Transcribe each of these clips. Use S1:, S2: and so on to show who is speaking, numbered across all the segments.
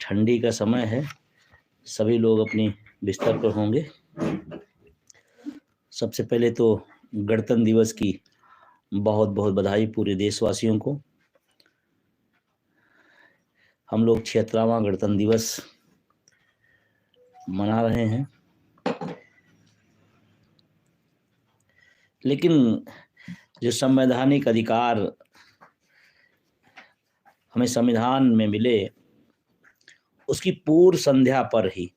S1: ठंडी का समय है, सभी लोग अपनी बिस्तर पर होंगे। सबसे पहले तो गणतंत्र दिवस की बहुत बहुत बधाई पूरे देशवासियों को। हम लोग 76वां गणतंत्र दिवस मना रहे हैं, लेकिन जो संवैधानिक अधिकार हमें संविधान में मिले, उसकी पूर्व संध्या पर ही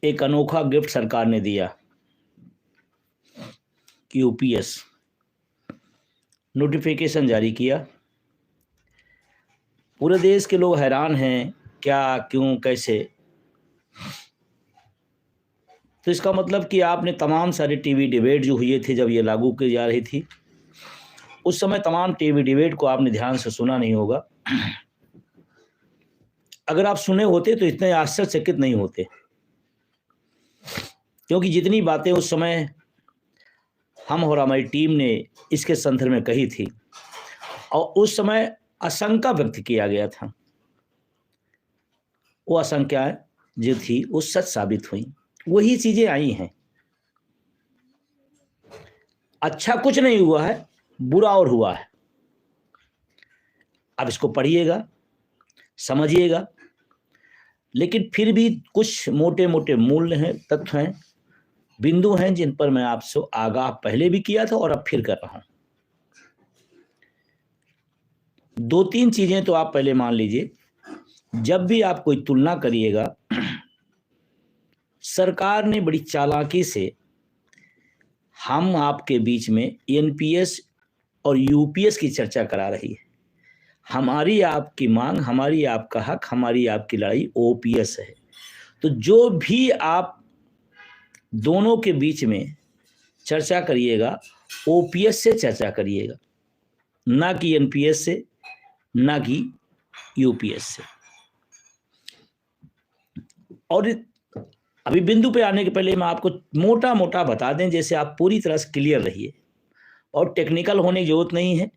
S1: एक अनोखा गिफ्ट सरकार ने दिया कि यूपीएस नोटिफिकेशन जारी किया। पूरे देश के लोग हैरान हैं, क्या, क्यों, कैसे। तो इसका मतलब कि आपने तमाम सारे टीवी डिबेट जो हुए थे जब ये लागू की जा रही थी, उस समय तमाम टीवी डिबेट को आपने ध्यान से सुना नहीं होगा। अगर आप सुने होते तो इतने आश्चर्यचकित नहीं होते, क्योंकि जितनी बातें उस समय हम और हमारी टीम ने इसके संदर्भ में कही थी और उस समय आशंका व्यक्त किया गया था, वो आशंकाएं जो थी वो सच साबित हुई। वही चीजें आई हैं। अच्छा कुछ नहीं हुआ है, बुरा और हुआ है। अब इसको पढ़िएगा, समझिएगा, लेकिन फिर भी कुछ मोटे मोटे मूल्य हैं, तथ्य हैं, बिंदु हैं जिन पर मैं आपसे आगाह पहले भी किया था और अब फिर कर रहा हूं। दो तीन चीजें तो आप पहले मान लीजिए। जब भी आप कोई तुलना करिएगा, सरकार ने बड़ी चालाकी से हम आपके बीच में एनपीएस और यूपीएस की चर्चा करा रही है। हमारी आपकी मांग, हमारी आपका हक, हमारी आपकी लड़ाई ओपीएस है। तो जो भी आप दोनों के बीच में चर्चा करिएगा, ओपीएस से चर्चा करिएगा, ना कि एनपीएस से, ना कि यूपीएस से। और अभी बिंदु पे आने के पहले मैं आपको मोटा मोटा बता दें, जैसे आप पूरी तरह से क्लियर रहिए और टेक्निकल होने की जरूरत नहीं है।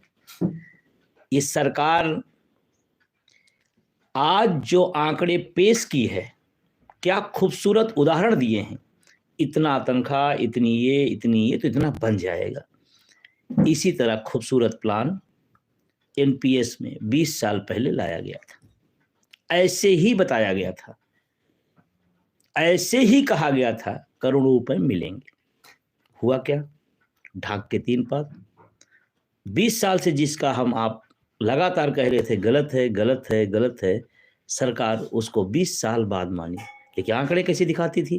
S1: ये सरकार आज जो आंकड़े पेश की है, क्या खूबसूरत उदाहरण दिए हैं। इतना तनख्वाह, इतनी ये तो इतना बन जाएगा। इसी तरह खूबसूरत प्लान एनपीएस में 20 साल पहले लाया गया था। ऐसे ही बताया गया था, ऐसे ही कहा गया था करोड़ों रुपए मिलेंगे। हुआ क्या? ढाक के 3 पात। 20 साल से जिसका हम आप लगातार कह रहे थे गलत है, गलत है, गलत है, सरकार उसको 20 साल बाद मानी। लेकिन आंकड़े कैसे दिखाती थी?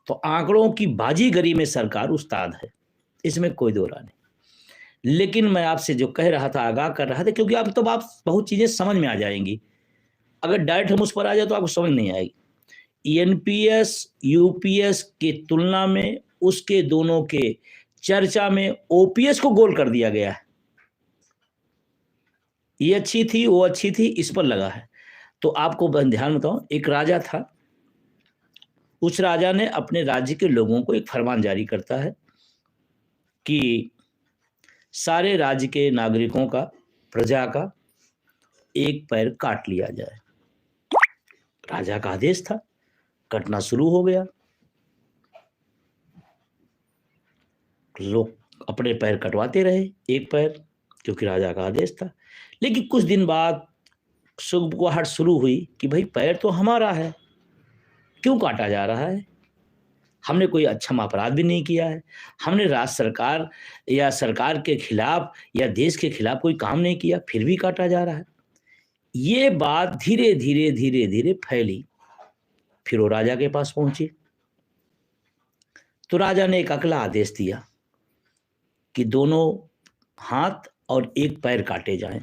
S1: तो आंकड़ों की बाजीगरी में सरकार उस्ताद है, इसमें कोई दो राय नहीं। लेकिन मैं आपसे जो कह रहा था, आगाह कर रहा था, क्योंकि आप तब आप बहुत चीजें समझ में आ जाएंगी। अगर डायरेक्ट हम उस पर आ जाए तो आपको समझ नहीं आएगी। एनपीएस यूपीएस की तुलना में उसके दोनों के चर्चा में ओपीएस को गोल कर दिया गया है। ये अच्छी थी, वो अच्छी थी, इस पर लगा है। तो आपको ध्यान बताऊं, एक राजा था। उस राजा ने अपने राज्य के लोगों को एक फरमान जारी करता है कि सारे राज्य के नागरिकों का, प्रजा का एक पैर काट लिया जाए। राजा का आदेश था, कटना शुरू हो गया। लोग अपने पैर कटवाते रहे, एक पैर, क्योंकि राजा का आदेश था। लेकिन कुछ दिन बाद सुगबुगाहट शुरू हुई कि भाई पैर तो हमारा है, क्यों काटा जा रहा है? हमने कोई अच्छा अपराध भी नहीं किया है, हमने राज्य सरकार या सरकार के खिलाफ या देश के खिलाफ कोई काम नहीं किया, फिर भी काटा जा रहा है। ये बात धीरे धीरे धीरे धीरे फैली, फिर वो राजा के पास पहुंची। तो राजा ने एक अगला आदेश दिया कि दोनों हाथ और एक पैर काटे जाएं।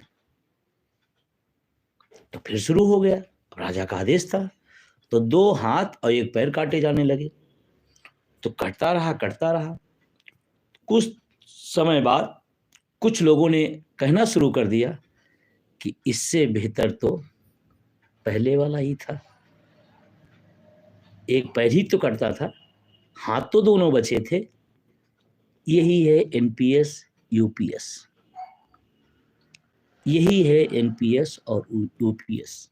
S1: तो फिर शुरू हो गया, राजा का आदेश था, तो 2 हाथ और 1 पैर काटे जाने लगे। तो कटता रहा, कटता रहा। कुछ समय बाद कुछ लोगों ने कहना शुरू कर दिया कि इससे बेहतर तो पहले वाला ही था। 1 पैर ही तो कटता था, हाथ तो दोनों बचे थे। यही है एनपीएस यूपीएस, यही है एनपीएस और यूपीएस।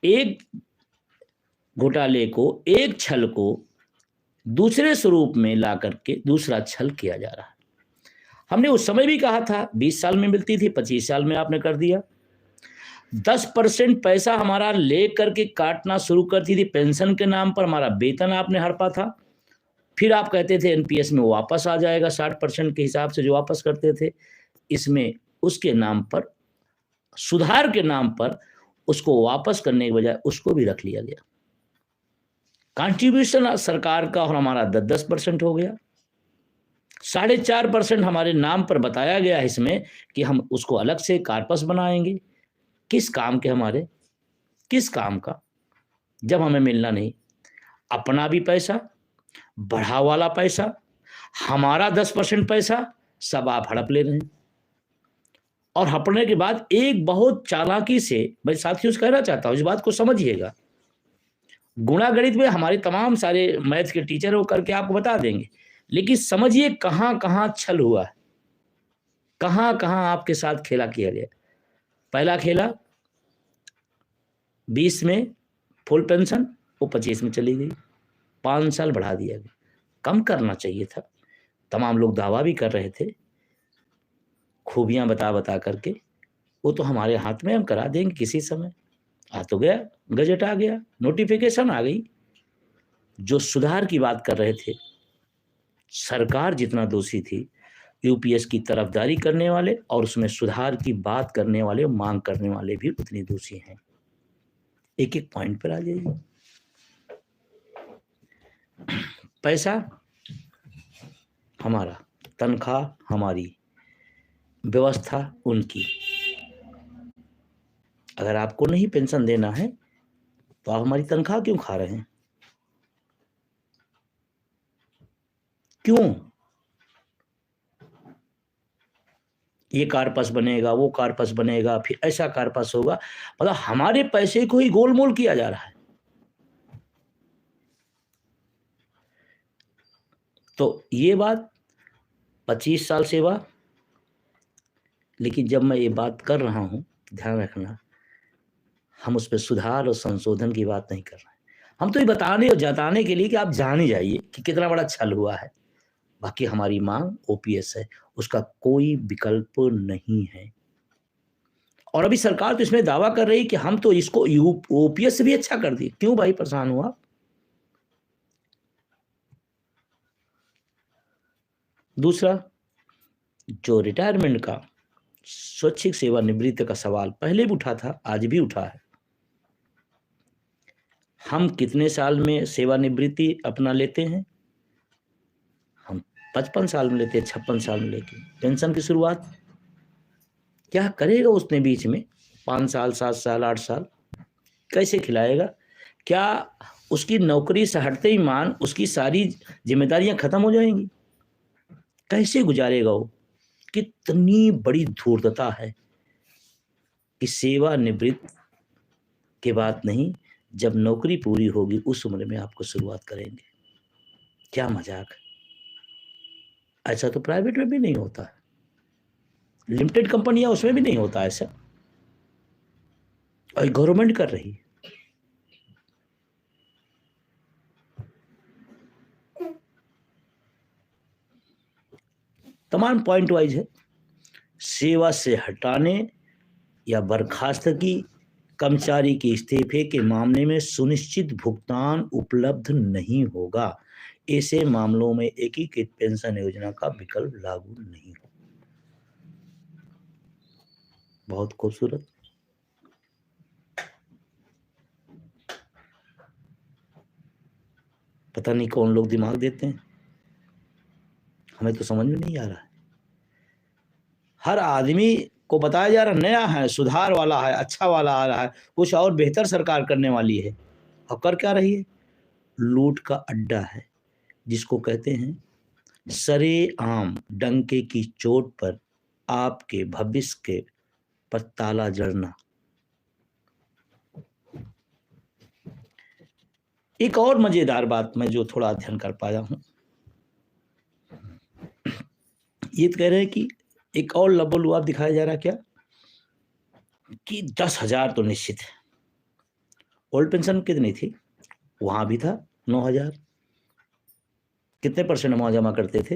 S1: एक घोटाले को, एक छल को दूसरे स्वरूप में ला करके दूसरा छल किया जा रहा है। हमने उस समय भी कहा था 20 साल में मिलती थी, 25 साल में आपने कर दिया। 10% पैसा हमारा ले करके काटना शुरू करती थी पेंशन के नाम पर, हमारा वेतन आपने हड़पा था। फिर आप कहते थे एनपीएस में वापस आ जाएगा 60% के हिसाब से जो वापस करते थे। इसमें उसके नाम पर, सुधार के नाम पर उसको वापस करने के बजाय उसको भी रख लिया गया। कंट्रीब्यूशन सरकार का और हमारा 10% हो गया। 4.5% हमारे नाम पर बताया गया है इसमें कि हम उसको अलग से कार्पस बनाएंगे। किस काम के हमारे, किस काम का, जब हमें मिलना नहीं। अपना भी पैसा, बढ़ा वाला पैसा, हमारा 10% पैसा सब आप हड़प ले रहे हैं। और हड़पने के बाद एक बहुत चालाकी से, मैं साथियों से कहना चाहता हूं, इस बात को समझिएगा। गुणा गणित में हमारे तमाम सारे मैथ के टीचर हो करके आपको बता देंगे, लेकिन समझिए कहां कहां छल हुआ है, कहां कहां आपके साथ खेला किया गया। पहला खेला 20 में फुल पेंशन, वो 25 में चली गई, 5 साल बढ़ा दिया गया। कम करना चाहिए था। तमाम लोग दावा भी कर रहे थे, खूबियां बता बता करके, वो तो हमारे हाथ में, हम करा देंगे किसी समय। आ तो गया, गजट आ गया, नोटिफिकेशन आ गई। जो सुधार की बात कर रहे थे, सरकार जितना दोषी थी, यूपीएस की तरफदारी करने वाले और उसमें सुधार की बात करने वाले, मांग करने वाले भी उतनी दोषी हैं। एक एक पॉइंट पर आ जाइए। पैसा हमारा, तनख्वाह हमारी, व्यवस्था उनकी। अगर आपको नहीं पेंशन देना है तो आप हमारी तनख्वाह क्यों खा रहे हैं? क्यों? ये कार्पस बनेगा, वो कार्पस बनेगा, फिर ऐसा कार्पस होगा, मतलब हमारे पैसे को ही गोलमोल किया जा रहा है। तो ये बात 25 साल सेवा, लेकिन जब मैं ये बात कर रहा हूं, ध्यान रखना, हम उस पर सुधार और संशोधन की बात नहीं कर रहे हैं। हम तो ये बताने और जताने के लिए कि आप जान ही जाइए कि कितना बड़ा छल हुआ है। बाकी हमारी मांग ओपीएस है, उसका कोई विकल्प नहीं है। और अभी सरकार तो इसमें दावा कर रही कि हम तो इसको ओपीएस से भी अच्छा कर दिए। क्यों भाई परेशान हुआ? दूसरा, जो रिटायरमेंट का, स्वैच्छिक सेवानिवृत्ति का सवाल पहले भी उठा था, आज भी उठा है। हम कितने साल में सेवानिवृत्ति अपना लेते हैं? हम 55 साल में लेते हैं, 56 साल में लेके पेंशन की शुरुआत। क्या करेगा उसने बीच में 5 साल, 7 साल, 8 साल? कैसे खिलाएगा? क्या उसकी नौकरी से हटते ही मान उसकी सारी जिम्मेदारियां खत्म हो जाएंगी? कैसे गुजारेगा वो? कितनी बड़ी धूर्तता है कि सेवानिवृत्त के बाद नहीं, जब नौकरी पूरी होगी उस उम्र में आपको शुरुआत करेंगे। क्या मजाक! ऐसा तो प्राइवेट में भी नहीं होता है, लिमिटेड कंपनियां उसमें भी नहीं होता ऐसा, और गवर्नमेंट कर रही है। तमाम पॉइंट वाइज है। सेवा से हटाने या बर्खास्तगी, कर्मचारी के इस्तीफे के मामले में सुनिश्चित भुगतान उपलब्ध नहीं होगा। ऐसे मामलों में एकीकृत पेंशन योजना का विकल्प लागू नहीं होगा। बहुत खूबसूरत। पता नहीं कौन लोग दिमाग देते हैं, हमें तो समझ में नहीं आ रहा है। हर आदमी को बताया जा रहा नया है, सुधार वाला है, अच्छा वाला आ रहा है, कुछ और बेहतर सरकार करने वाली है, और कर क्या रही है? लूट का अड्डा है, जिसको कहते हैं सरेआम डंके की चोट पर आपके भविष्य के पर ताला जड़ना। एक और मजेदार बात मैं जो थोड़ा अध्ययन कर पाया हूं, ये कह रहे हैं कि एक और लबोलुआब दिखाया जा रहा क्या कि 10,000 तो निश्चित है, ओल्ड पेंशन कितनी थी? वहां भी था 9,000। कितने परसेंट वहां जमा करते थे?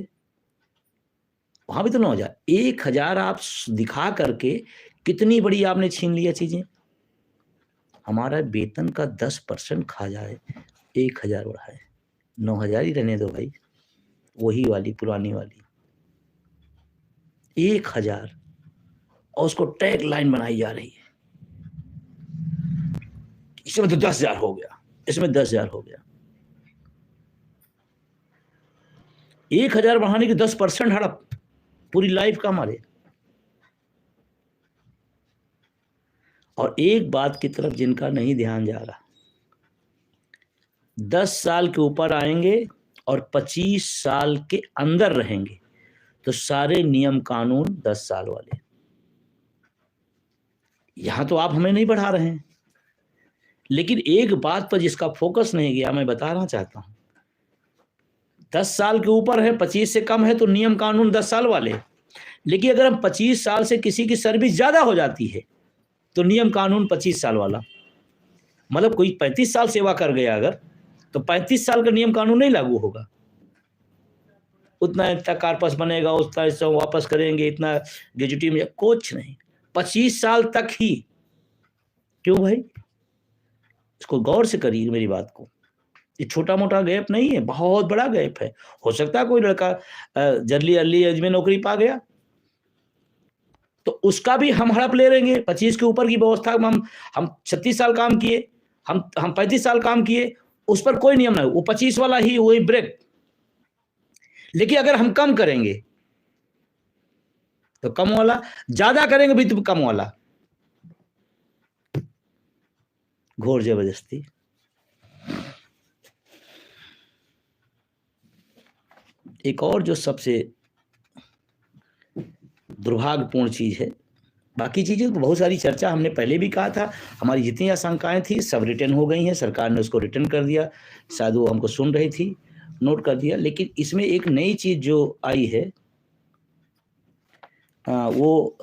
S1: वहां भी तो 9,000। 1,000 आप दिखा करके कितनी बड़ी आपने छीन लिया चीजें। हमारा वेतन का 10% खा जाए, 1,000 बढ़ाए, 9,000 ही रहने दो भाई, वही वाली पुरानी वाली 1,000, और उसको टैग लाइन बनाई जा रही है, इसमें तो 10,000 हो गया, इसमें 10,000 हो गया। 1,000 बढ़ाने की 10% हड़प, पूरी लाइफ का हमारे। और एक बात की तरफ जिनका नहीं ध्यान जा रहा, 10 साल के ऊपर आएंगे और 25 साल के अंदर रहेंगे तो सारे नियम कानून 10 साल वाले। यहां तो आप हमें नहीं बढ़ा रहे हैं, लेकिन एक बात पर जिसका फोकस नहीं गया मैं बताना चाहता हूं, 10 साल के ऊपर है, 25 से कम है तो नियम कानून 10 साल वाले। लेकिन अगर हम 25 साल से किसी की सर्विस ज्यादा हो जाती है तो नियम कानून 25 साल वाला। मतलब कोई 35 साल सेवा कर गया अगर, तो 35 साल का नियम कानून नहीं लागू होगा। उतना इतना कार्पस बनेगा, उतना इसको वापस करेंगे, इतना गेजुटी में कुछ नहीं, 25 साल तक ही। क्यों भाई? इसको गौर से करिए मेरी बात को, ये छोटा मोटा गैप नहीं है, बहुत बड़ा गैप है। हो सकता है कोई लड़का जल्दी अर्ली एज में नौकरी पा गया तो उसका भी हम हड़प ले लेंगे। 25 के ऊपर की व्यवस्था में हम 36 साल काम किए, हम 35 साल काम किए, उस पर कोई नियम नहीं, वो 25 वाला ही वही ब्रेक। लेकिन अगर हम कम करेंगे तो कम वाला, ज्यादा करेंगे भी तो कम वाला, घोर जबरदस्ती। एक और जो सबसे दुर्भाग्यपूर्ण चीज है, बाकी चीजें तो बहुत सारी चर्चा हमने पहले भी कहा था, हमारी जितनी आशंकाएं थी सब रिटर्न हो गई हैं, सरकार ने उसको रिटर्न कर दिया, शायद वो हमको सुन रही थी, नोट कर दिया। लेकिन इसमें एक नई चीज जो आई है वो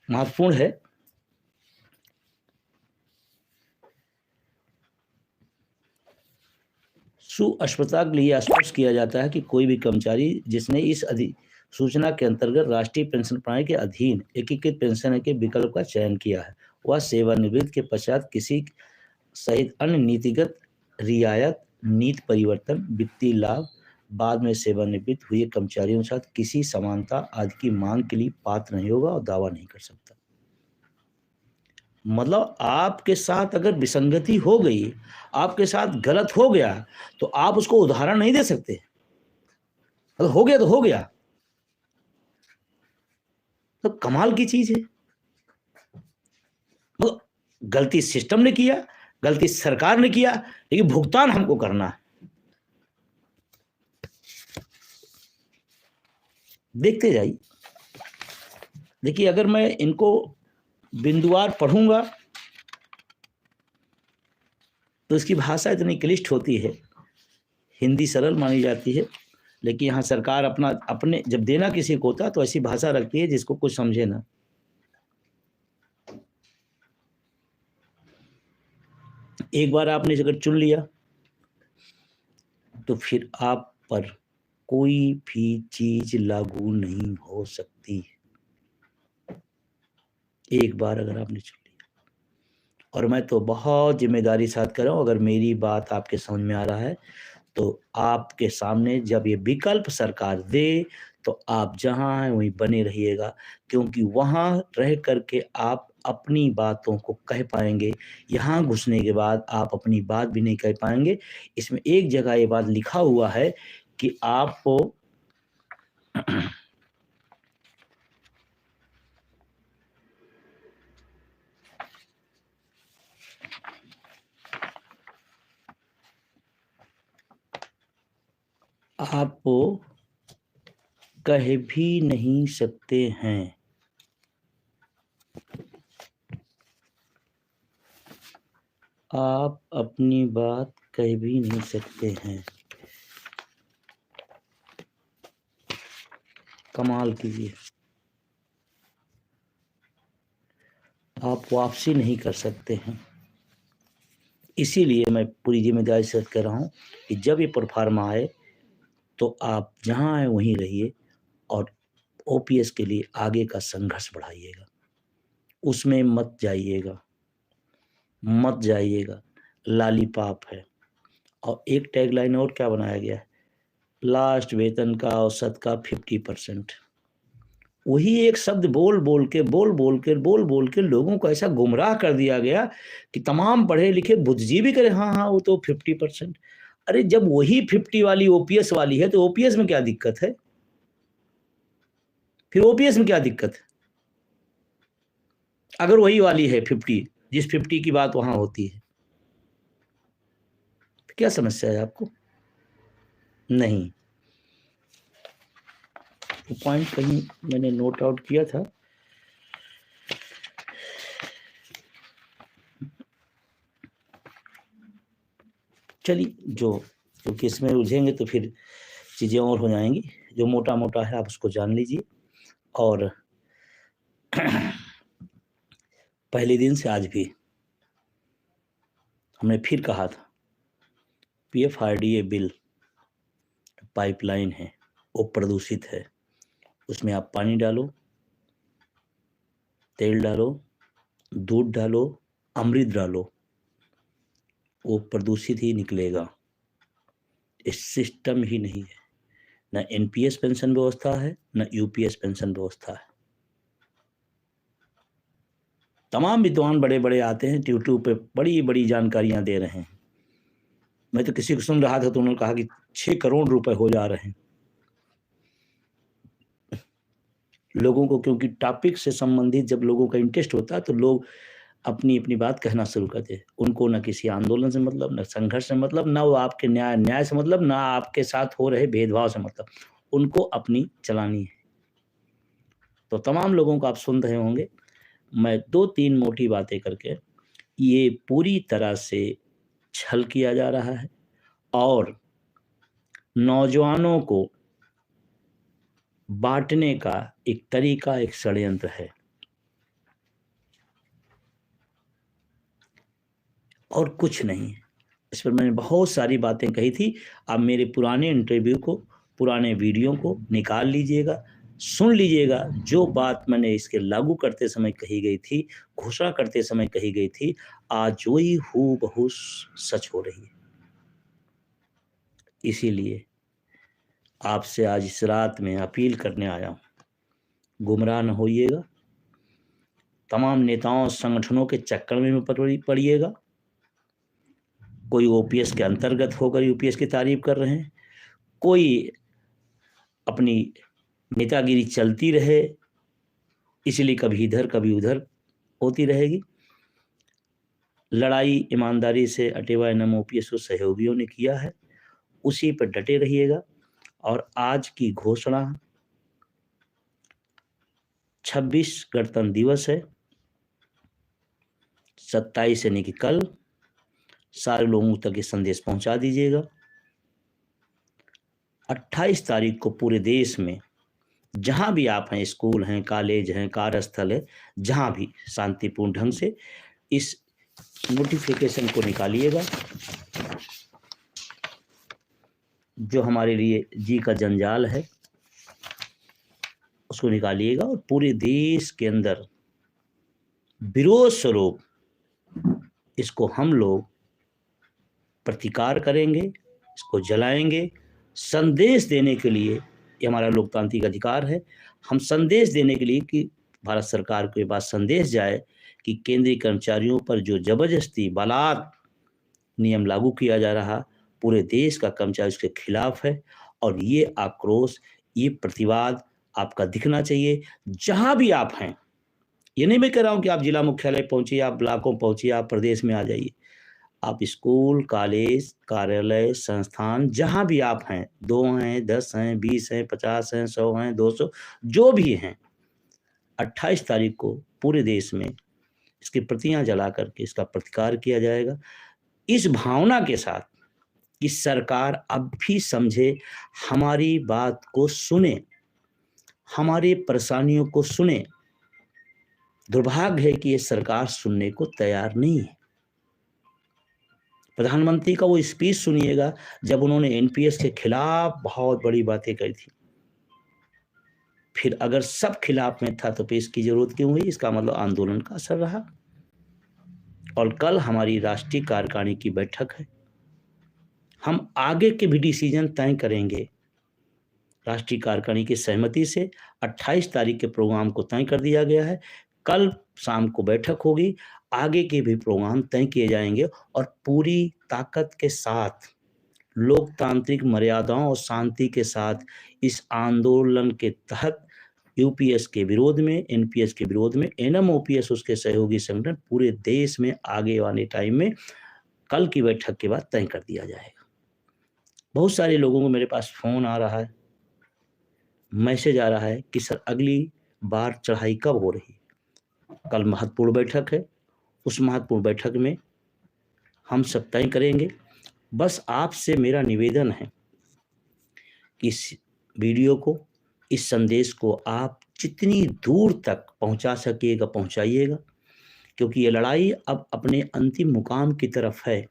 S1: महत्वपूर्ण है। सुस्पष्टता के लिए स्पष्ट किया जाता है कि कोई भी कर्मचारी जिसने इस अधिसूचना के अंतर्गत राष्ट्रीय पेंशन प्रणाली के अधीन एकीकृत पेंशन के विकल्प का चयन किया है, वह सेवानिवृत्ति के पश्चात किसी सहित अन्य नीतिगत रियायत, नीति परिवर्तन, वित्तीय लाभ, बाद में सेवानिवृत्त हुए कर्मचारियों के साथ किसी समानता आदि की मांग के लिए पात्र नहीं होगा और दावा नहीं कर सकता। मतलब आपके साथ अगर विसंगति हो गई, आपके साथ गलत हो गया, तो आप उसको उदाहरण नहीं दे सकते। अगर हो गया तो हो गया, तो कमाल की चीज है। तो गलती सिस्टम ने किया, गलती सरकार ने किया, लेकिन भुगतान हमको करना है। देखते जाइए। देखिए, अगर मैं इनको बिंदुवार पढ़ूंगा तो इसकी भाषा इतनी क्लिष्ट होती है, हिंदी सरल मानी जाती है, लेकिन यहाँ सरकार अपने जब देना किसी को होता तो ऐसी भाषा रखती है जिसको कुछ समझे ना। एक बार आपने अगर चुन लिया तो फिर आप पर कोई भी चीज लागू नहीं हो सकती। एक बार अगर आपने चुन लिया, और मैं तो बहुत जिम्मेदारी साथ कर रहा हूं, अगर मेरी बात आपके समझ में आ रहा है तो आपके सामने जब ये विकल्प सरकार दे तो आप जहां हैं वहीं बने रहिएगा, क्योंकि वहां रह करके आप अपनी बातों को कह पाएंगे। यहाँ घुसने के बाद आप अपनी बात भी नहीं कह पाएंगे। इसमें एक जगह ये बात लिखा हुआ है कि आपको आप कह भी नहीं सकते हैं, आप अपनी बात कह भी नहीं सकते हैं। कमाल कीजिए, आप वापसी नहीं कर सकते हैं। इसीलिए मैं पूरी जिम्मेदारी से कह रहा हूँ कि जब ये प्रोफार्मा आए तो आप जहाँ आए वहीं रहिए और ओपीएस के लिए आगे का संघर्ष बढ़ाइएगा, उसमें मत जाइएगा, मत जाइएगा, लॉलीपॉप है। और एक टैगलाइन और क्या बनाया गया है, लास्ट वेतन का औसत का 50%। वही एक शब्द बोल बोल के लोगों को ऐसा गुमराह कर दिया गया कि तमाम पढ़े लिखे बुद्धिजीवी करे हाँ हाँ वो तो 50%। अरे जब वही 50 वाली ओपीएस वाली है तो ओपीएस में क्या दिक्कत है? फिर ओपीएस में क्या दिक्कत है अगर वही वाली है 50, जिस 50 की बात वहां होती है? क्या समस्या है आपको? नहीं, तो पॉइंट कहीं मैंने नोट आउट किया था। चलिए, क्योंकि इसमें उलझेंगे तो फिर चीज़ें और हो जाएंगी। जो मोटा मोटा है आप उसको जान लीजिए। और पहले दिन से आज भी हमने फिर कहा था, पीएफआरडीए बिल पाइपलाइन है, वो प्रदूषित है, उसमें आप पानी डालो, तेल डालो, दूध डालो, अमृत डालो, वो प्रदूषित ही निकलेगा। इस सिस्टम ही नहीं है, न एनपीएस पेंशन व्यवस्था है, न यूपीएस पेंशन व्यवस्था है। तमाम विद्वान बड़े बड़े आते हैं यूट्यूब पे, बड़ी बड़ी जानकारियां दे रहे हैं। मैं तो किसी को सुन रहा था तो उन्होंने कहा कि 6 करोड़ रुपए हो जा रहे हैं। लोगों को, क्योंकि टॉपिक से संबंधित जब लोगों का इंटरेस्ट होता है तो लोग अपनी अपनी बात कहना शुरू करते हैं। उनको न किसी आंदोलन से मतलब, न संघर्ष से मतलब, न वो आपके न्याय से मतलब, न आपके साथ हो रहे भेदभाव से मतलब, उनको अपनी चलानी है। तो तमाम लोगों को आप सुन रहे होंगे, मैं 2-3 मोटी बातें करके ये पूरी तरह से छल किया जा रहा है और नौजवानों को बांटने का एक तरीका, एक षड्यंत्र है। और कुछ नहीं है। इस पर मैंने बहुत सारी बातें कही थी। आप मेरे पुराने इंटरव्यू को, पुराने वीडियो को निकाल लीजिएगा, सुन लीजिएगा। जो बात मैंने इसके लागू करते समय कही गई थी, घोषणा करते समय कही गई थी, आज वही हूबहू सच हो रही है। इसीलिए आपसे आज इस रात में अपील करने आया हूँ, गुमराह न होइएगा, तमाम नेताओं संगठनों के चक्कर में पड़िएगा। कोई ओपीएस के अंतर्गत होकर यूपीएस की तारीफ कर रहे हैं, कोई अपनी नेतागिरी चलती रहे, इसलिए कभी इधर कभी उधर होती रहेगी। लड़ाई ईमानदारी से अटेवा एनएम ओपीएस सहयोगियों ने किया है, उसी पर डटे रहिएगा। और आज की घोषणा, 26 गणतंत्र दिवस है, 27 यानी कि कल सारे लोगों तक ये संदेश पहुंचा दीजिएगा। 28 तारीख को पूरे देश में जहां भी आप हैं, स्कूल हैं, कॉलेज हैं, कार्यस्थल है, जहां भी शांतिपूर्ण ढंग से इस नोटिफिकेशन को निकालिएगा, जो हमारे लिए जी का जंजाल है उसको निकालिएगा। और पूरे देश के अंदर विरोध स्वरूप इसको हम लोग प्रतिकार करेंगे, इसको जलाएंगे। संदेश देने के लिए, ये हमारा लोकतांत्रिक अधिकार है, हम संदेश देने के लिए कि भारत सरकार को ये बात संदेश जाए कि केंद्रीय कर्मचारियों पर जो जबरदस्ती बलात् नियम लागू किया जा रहा, पूरे देश का कर्मचारी उसके खिलाफ है। और ये आक्रोश, ये प्रतिवाद आपका दिखना चाहिए जहां भी आप हैं। ये नहीं मैं कह रहा हूं कि आप जिला मुख्यालय पहुंचिए, आप ब्लॉकों पहुंचिए, आप प्रदेश में आ जाइए। आप स्कूल, कॉलेज, कार्यालय, संस्थान, जहां भी आप हैं, 2 हैं, 10 हैं, 20 हैं, 50 हैं, 100 हैं, 200, जो भी हैं, 28 तारीख को पूरे देश में इसकी प्रतियां जला करके इसका प्रतिकार किया जाएगा, इस भावना के साथ कि सरकार अब भी समझे, हमारी बात को सुने, हमारी परेशानियों को सुने। दुर्भाग्य है कि ये सरकार सुनने को तैयार नहीं है। प्रधानमंत्री का वो स्पीच सुनिएगा जब उन्होंने एनपीएस के खिलाफ बहुत बड़ी बातें कही थी। फिर अगर सब खिलाफ में था तो पेश की जरूरत क्यों हुई? इसका मतलब आंदोलन का असर रहा। और कल हमारी राष्ट्रीय कार्यकारिणी की बैठक है, हम आगे के भी डिसीजन तय करेंगे। राष्ट्रीय कार्यकारिणी की सहमति से 28 तारीख के प्रोग्राम को तय कर दिया गया है। कल शाम को बैठक होगी, आगे के भी प्रोग्राम तय किए जाएंगे और पूरी ताकत के साथ लोकतांत्रिक मर्यादाओं और शांति के साथ इस आंदोलन के तहत यूपीएस के विरोध में, एनपीएस के विरोध में, एनएमओपीएस उसके सहयोगी संगठन पूरे देश में आगे वाले टाइम में कल की बैठक के बाद तय कर दिया जाएगा। बहुत सारे लोगों को मेरे पास फोन आ रहा है, मैसेज आ रहा है कि सर अगली बार चढ़ाई कब हो रही? कल महत्वपूर्ण बैठक है, उस महत्वपूर्ण बैठक में हम सब तय करेंगे। बस आपसे मेरा निवेदन है कि इस वीडियो को, इस संदेश को आप जितनी दूर तक पहुंचा सकिएगा पहुंचाइएगा, क्योंकि ये लड़ाई अब अपने अंतिम मुकाम की तरफ है।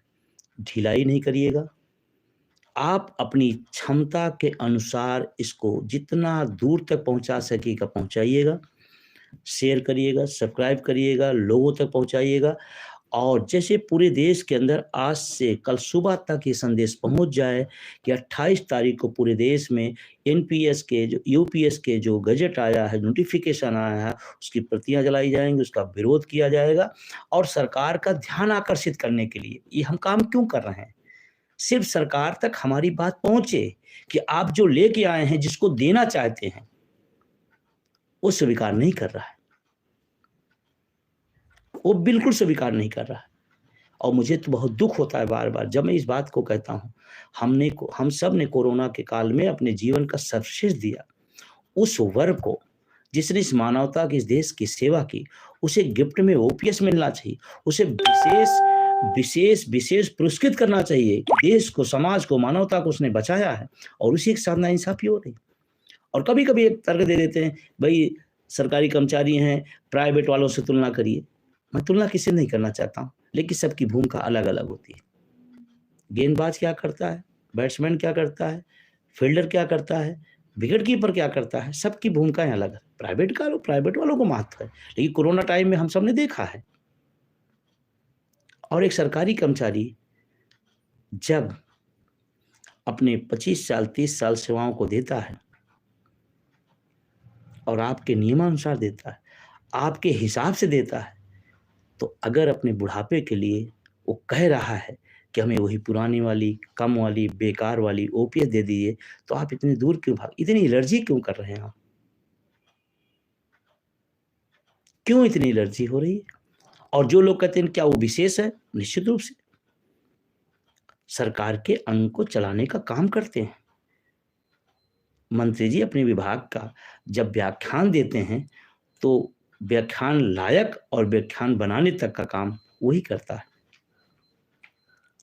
S1: ढिलाई नहीं करिएगा, आप अपनी क्षमता के अनुसार इसको जितना दूर तक पहुंचा सकिएगा पहुंचाइएगा, शेयर करिएगा, सब्सक्राइब करिएगा, लोगों तक पहुंचाइएगा। और जैसे पूरे देश के अंदर आज से कल सुबह तक ये संदेश पहुंच जाए कि 28 तारीख को पूरे देश में एनपीएस के जो यूपीएस के जो गजट आया है, नोटिफिकेशन आया है, उसकी प्रतियां जलाई जाएंगी, उसका विरोध किया जाएगा। और सरकार का ध्यान आकर्षित करने के लिए ये हम काम क्यों कर रहे हैं? सिर्फ सरकार तक हमारी बात पहुंचे कि आप जो लेके आए हैं, जिसको देना चाहते हैं, वो स्वीकार नहीं कर रहा है, वो बिल्कुल स्वीकार नहीं कर रहा है। और मुझे तो बहुत दुख होता है बार बार जब मैं इस बात को कहता हूँ। हम सब ने कोरोना के काल में अपने जीवन का सर्वश्रेष्ठ दिया। उस वर्ग को जिसने इस मानवता की, इस देश की सेवा की, उसे गिफ्ट में ओपीएस मिलना चाहिए, उसे विशेष पुरस्कृत करना चाहिए कि देश को, समाज को, मानवता को उसने बचाया है। और उसी के साथ नाइंसाफी हो रही। और कभी कभी एक तर्क दे देते हैं, भाई सरकारी कर्मचारी हैं, प्राइवेट वालों से तुलना करिए। मैं तुलना किसी नहीं करना चाहता हूँ, लेकिन सबकी भूमिका अलग अलग होती है। गेंदबाज क्या करता है, बैट्समैन क्या करता है, फील्डर क्या करता है, विकेट कीपर क्या करता है, सबकी भूमिकाएं अलग है। प्राइवेट वालों को महत्व है, लेकिन कोरोना टाइम में हम सब ने देखा है। और एक सरकारी कर्मचारी जब अपने 25 साल 30 साल सेवाओं को देता है और आपके नियमानुसार देता है, आपके हिसाब से देता है, तो अगर अपने बुढ़ापे के लिए वो कह रहा है कि हमें वही पुरानी वाली, कम वाली, बेकार वाली ओपीएस दे दीजिए, तो आप इतनी दूर क्यों इतनी एलर्जी क्यों कर रहे हैं? आप क्यों इतनी एलर्जी हो रही है? और जो लोग कहते हैं क्या वो विशेष है, निश्चित रूप से सरकार के अंग को चलाने का काम करते हैं। मंत्री जी अपने विभाग का जब व्याख्यान देते हैं तो व्याख्यान लायक और व्याख्यान बनाने तक का काम वही करता है।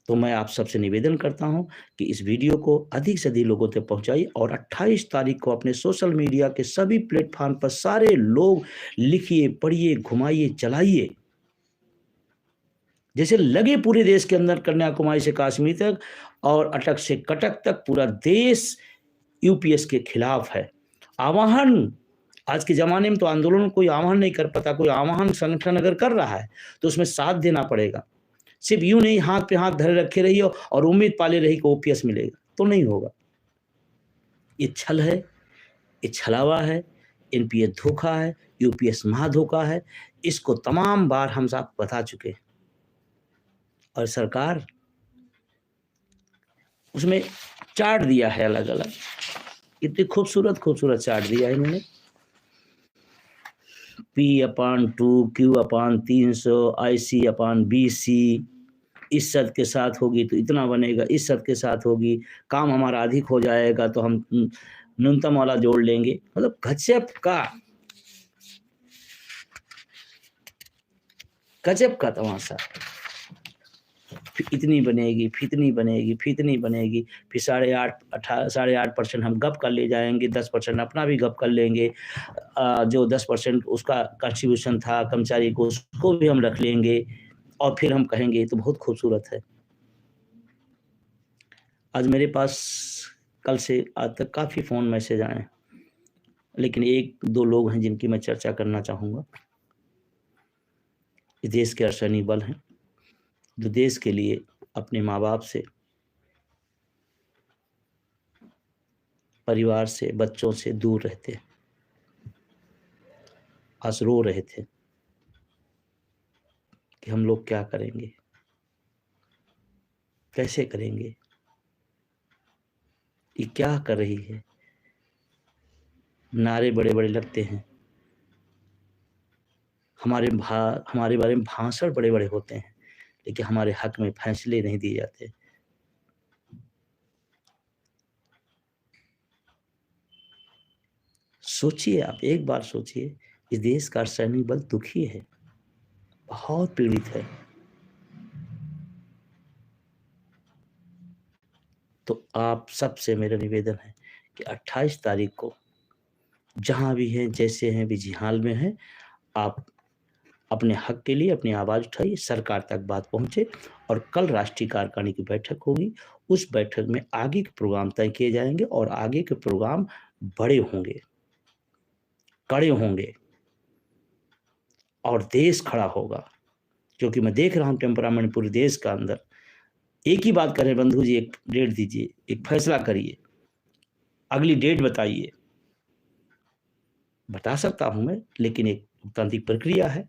S1: तो मैं आप सबसे निवेदन करता हूं कि इस वीडियो को अधिक से अधिक लोगों तक पहुंचाइए और 28 तारीख को अपने सोशल मीडिया के सभी प्लेटफॉर्म पर सारे लोग लिखिए, पढ़िए, घुमाइए, चलाइए। जैसे लगे पूरे देश के अंदर, कन्याकुमारी से कश्मीर तक और अटक से कटक तक पूरा देश यूपीएस के खिलाफ है। आह्वान, आज के ज़माने में तो आंदोलन कोई आह्वान नहीं कर पाता। कोई आह्वान संगठन अगर कर रहा है तो उसमें साथ देना पड़ेगा। सिर्फ यूं नहीं हाथ पे हाथ धरे रखे रहिए और उम्मीद पाले रही कि ओपीएस मिलेगा, तो नहीं होगा। ये छल है, ये छलावा है, एनपीएस धोखा है, यूपीएस महाधोखा है। इसको तमाम बार हम सब बता चुके हैं और सरकार उसमें चार्ट दिया है अलग अलग। इतनी खूबसूरत चार्ट दिया है इन्होंने। P/2, Q/300, IC/BC, इस शर्त के साथ होगी तो इतना बनेगा, इस शर्त के साथ होगी, काम हमारा अधिक हो जाएगा तो हम न्यूनतम वाला जोड़ लेंगे। मतलब गजब का तमाशा। इतनी बनेगी, फितनी बनेगी, फिर 8.5% हम गप कर ले जाएंगे, 10% अपना भी गप कर लेंगे। जो 10% उसका कंट्रीब्यूशन था कर्मचारी को, उसको भी हम रख लेंगे और फिर हम कहेंगे ये तो बहुत खूबसूरत है। आज मेरे पास कल से आज तक काफ़ी फ़ोन मैसेज आए हैं, लेकिन 1-2 लोग हैं जिनकी मैं चर्चा करना चाहूँगा। ये देश के अर्शनी बल हैं, जो देश के लिए अपने माँ-बाप से, परिवार से, बच्चों से दूर रहते हैं। आज रो रहे थे कि हम लोग क्या करेंगे? कैसे करेंगे? ये क्या कर रही है? नारे बड़े-बड़े लगते हैं। हमारे बारे में भाषण बड़े-बड़े होते हैं, लेकिन हमारे हक में फैसले नहीं दिए जाते। सोचिए, आप एक बार सोचिए, इस देश का सैनिक बल दुखी है, बहुत पीड़ित है। तो आप सबसे मेरा निवेदन है कि 28 तारीख को जहाँ भी हैं, जैसे हैं, भी जिहाल में हैं, आप अपने हक के लिए अपनी आवाज़ उठाइए, सरकार तक बात पहुँचे और कल राष्ट्रीय कार्यकारिणी की बैठक होगी। उस बैठक में आगे के प्रोग्राम तय किए जाएँगे और आगे के प्रोग्राम बड़े होंगे, कड़े होंगे और देश खड़ा होगा। क्योंकि मैं देख रहा हूँ टेम्परामेंट पूरे देश का अंदर। एक ही बात करें बंधु जी, एक डेट दीजिए, एक फैसला करिए, अगली डेट बताइए। बता सकता हूँ मैं, लेकिन एक लोकतांत्रिक प्रक्रिया है,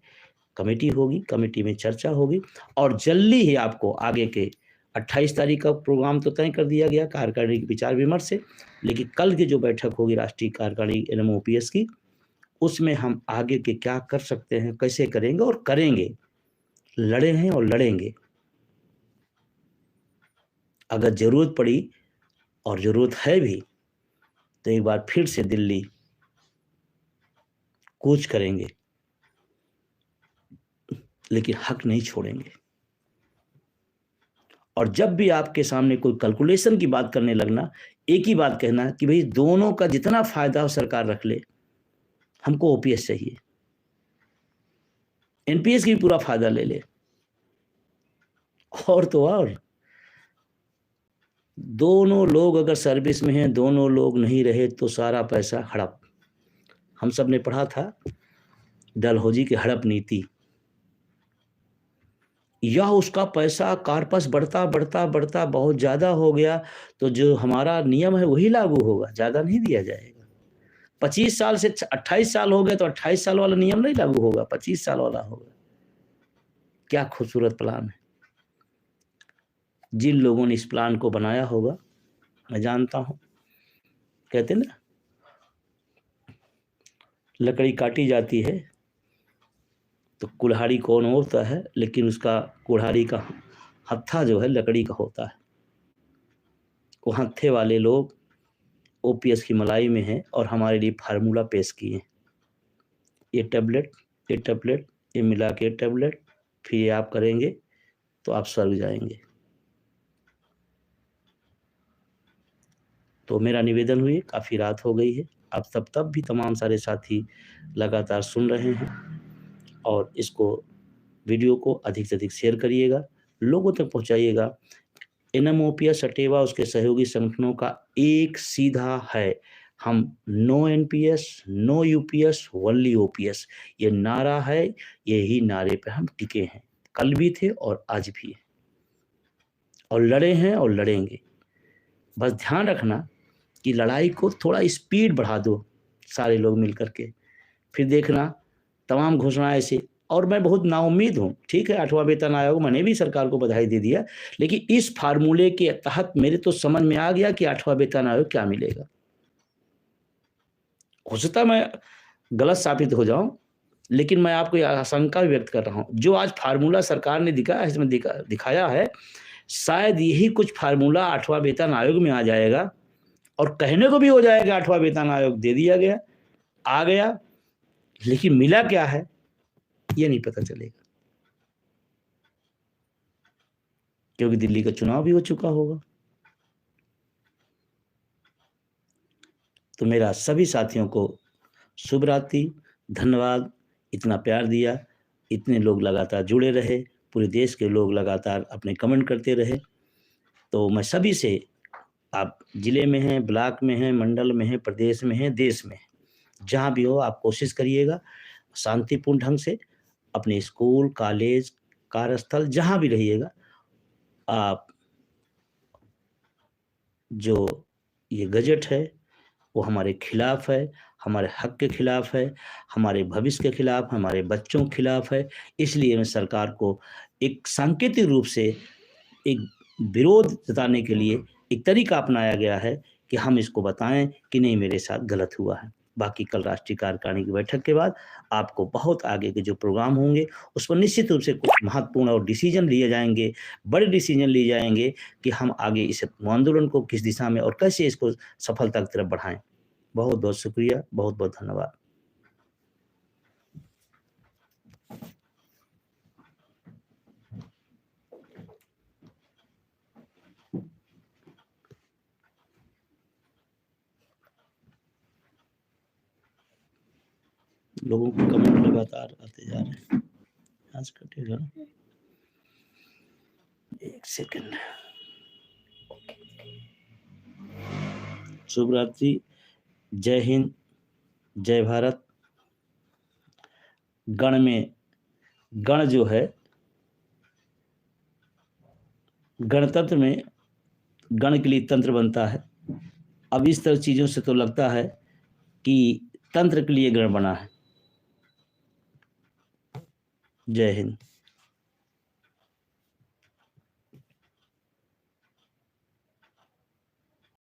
S1: कमेटी होगी, कमेटी में चर्चा होगी और जल्दी ही आपको आगे के 28 तारीख का प्रोग्राम तो तय कर दिया गया कार्यकारिणी के विचार विमर्श से, लेकिन कल की जो बैठक होगी राष्ट्रीय कार्यकारिणी NMOPS की, उसमें हम आगे के क्या कर सकते हैं, कैसे करेंगे और करेंगे। लड़े हैं और लड़ेंगे। अगर ज़रूरत पड़ी और ज़रूरत है भी, तो एक बार फिर से दिल्ली कूच करेंगे, लेकिन हक नहीं छोड़ेंगे। और जब भी आपके सामने कोई कैलकुलेशन की बात करने लगना, एक ही बात कहना कि भाई दोनों का जितना फ़ायदा हो सरकार रख ले, हमको OPS चाहिए। NPS की भी पूरा फ़ायदा ले ले। और तो और, दोनों लोग अगर सर्विस में हैं, दोनों लोग नहीं रहे तो सारा पैसा हड़प। हम सब ने पढ़ा था डलहौजी की हड़प नीति। या उसका पैसा कार्पस बढ़ता बहुत ज़्यादा हो गया, तो जो हमारा नियम है वही लागू होगा, ज़्यादा नहीं दिया जाएगा। 25 साल से 28 साल हो गए तो 28 साल वाला नियम नहीं लागू होगा, 25 साल वाला होगा। क्या खूबसूरत प्लान है। जिन लोगों ने इस प्लान को बनाया होगा, मैं जानता हूँ, कहते ना लकड़ी काटी जाती है तो कुल्हाड़ी कौन होता है, लेकिन उसका कुल्हाड़ी का हत्था जो है लकड़ी का होता है। वो हत्थे वाले लोग OPS की मलाई में हैं और हमारे लिए फार्मूला पेश किए। ये टैबलेट, ये टैबलेट, ये मिला के टैबलेट, फिर ये आप करेंगे तो आप स्वर्ग जाएंगे। तो मेरा निवेदन हुई, काफ़ी रात हो गई है, आप तब भी तमाम सारे साथी लगातार सुन रहे हैं और इसको वीडियो को अधिक से अधिक शेयर करिएगा, लोगों तक पहुंचाइएगा। NMOPS अटेवा उसके सहयोगी संगठनों का एक सीधा है, हम no NPS, no UPS, only OPS, ये नारा है। यही नारे पे हम टिके हैं, कल भी थे और आज भी है, और लड़े हैं और लड़ेंगे। बस ध्यान रखना कि लड़ाई को थोड़ा स्पीड बढ़ा दो सारे लोग मिल करके, फिर देखना तमाम घोषणाएं ऐसे। और मैं बहुत नाउम्मीद हूँ, ठीक है 8वां वेतन आयोग, मैंने भी सरकार को बधाई दे दिया, लेकिन इस फार्मूले के तहत मेरे तो समझ में आ गया कि 8वां वेतन आयोग क्या मिलेगा। हो सकता है मैं गलत साबित हो जाऊं, लेकिन मैं आपको यह आशंका व्यक्त कर रहा हूं, जो आज फार्मूला सरकार ने इसमें दिखाया है, शायद यही कुछ फार्मूला 8वां वेतन आयोग में आ जाएगा और कहने को भी हो जाएगा 8वां वेतन आयोग दे दिया गया, आ गया, लेकिन मिला क्या है ये नहीं पता चलेगा, क्योंकि दिल्ली का चुनाव भी हो चुका होगा। तो मेरा सभी साथियों को शुभ रात्रि, धन्यवाद। इतना प्यार दिया, इतने लोग लगातार जुड़े रहे, पूरे देश के लोग लगातार अपने कमेंट करते रहे, तो मैं सभी से आप जिले में हैं, ब्लॉक में हैं, मंडल में हैं, प्रदेश में हैं, देश में हैं, जहाँ भी हो आप कोशिश करिएगा शांतिपूर्ण ढंग से अपने स्कूल, कॉलेज, कार्यस्थल जहाँ भी रहिएगा, आप जो ये गज़ट है वो हमारे खिलाफ है, हमारे हक के खिलाफ है, हमारे भविष्य के खिलाफ, हमारे बच्चों के खिलाफ है। इसलिए मैं सरकार को एक सांकेतिक रूप से एक विरोध जताने के लिए एक तरीका अपनाया गया है कि हम इसको बताएं कि नहीं मेरे साथ गलत हुआ है। बाकी कल राष्ट्रीय कार्यकारिणी की बैठक के बाद आपको बहुत आगे के जो प्रोग्राम होंगे उस पर निश्चित रूप से कुछ महत्वपूर्ण और डिसीजन लिए जाएंगे, बड़े डिसीजन लिए जाएंगे कि हम आगे इस आंदोलन को किस दिशा में और कैसे इसको सफलता की तरफ बढ़ाएं। बहुत बहुत शुक्रिया, बहुत बहुत धन्यवाद। लोगों के कमेंट लगातार आते जा रहे हैं, आज कटेगा ना, एक सेकंड। शुभ रात्रि, जय हिंद, जय भारत। गण में गण जो है, गणतंत्र में गण के लिए तंत्र बनता है। अब इस तरह चीज़ों से तो लगता है कि तंत्र के लिए गण बना है। जय हिंद।